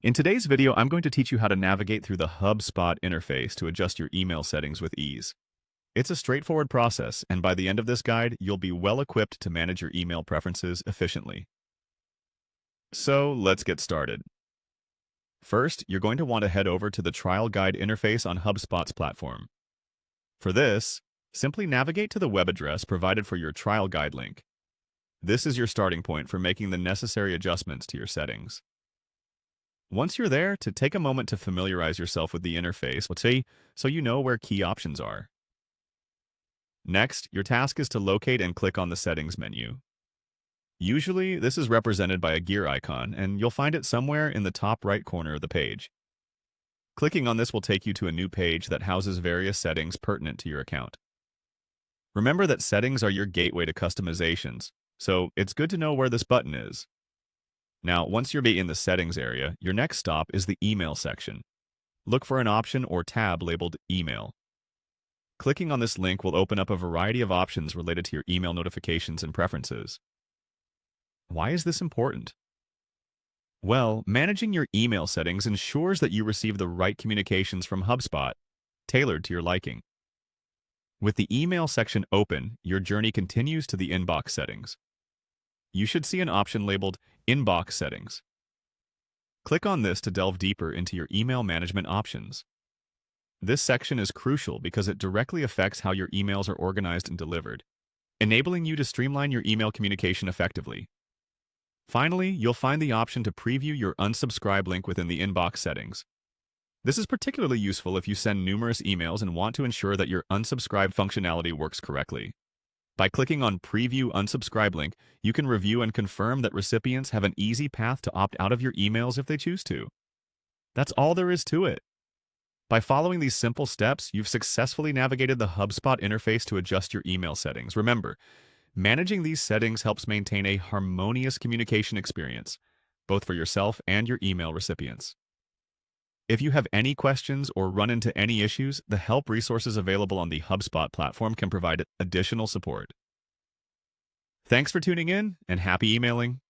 In today's video, I'm going to teach you how to navigate through the HubSpot interface to adjust your email settings with ease. It's a straightforward process, and by the end of this guide, you'll be well equipped to manage your email preferences efficiently. So let's get started. First, you're going to want to head over to the trial guide interface on HubSpot's platform. For this, simply navigate to the web address provided for your trial guide link. This is your starting point for making the necessary adjustments to your settings. Once you're there, to take a moment to familiarize yourself with the interface, let's say, so you know where key options are. Next, your task is to locate and click on the Settings menu. Usually, this is represented by a gear icon, and you'll find it somewhere in the top right corner of the page. Clicking on this will take you to a new page that houses various settings pertinent to your account. Remember that settings are your gateway to customizations, so it's good to know where this button is. Now, once you're in the settings area, your next stop is the email section. Look for an option or tab labeled Email. Clicking on this link will open up a variety of options related to your email notifications and preferences. Why is this important? Well, managing your email settings ensures that you receive the right communications from HubSpot, tailored to your liking. With the email section open, your journey continues to the inbox settings. You should see an option labeled Inbox Settings. Click on this to delve deeper into your email management options. This section is crucial because it directly affects how your emails are organized and delivered, enabling you to streamline your email communication effectively. Finally, you'll find the option to preview your unsubscribe link within the inbox settings. This is particularly useful if you send numerous emails and want to ensure that your unsubscribe functionality works correctly. By clicking on Preview Unsubscribe link, you can review and confirm that recipients have an easy path to opt out of your emails if they choose to. That's all there is to it. By following these simple steps, you've successfully navigated the HubSpot interface to adjust your email settings. Remember, managing these settings helps maintain a harmonious communication experience, both for yourself and your email recipients. If you have any questions or run into any issues, the help resources available on the HubSpot platform can provide additional support. Thanks for tuning in, and happy emailing!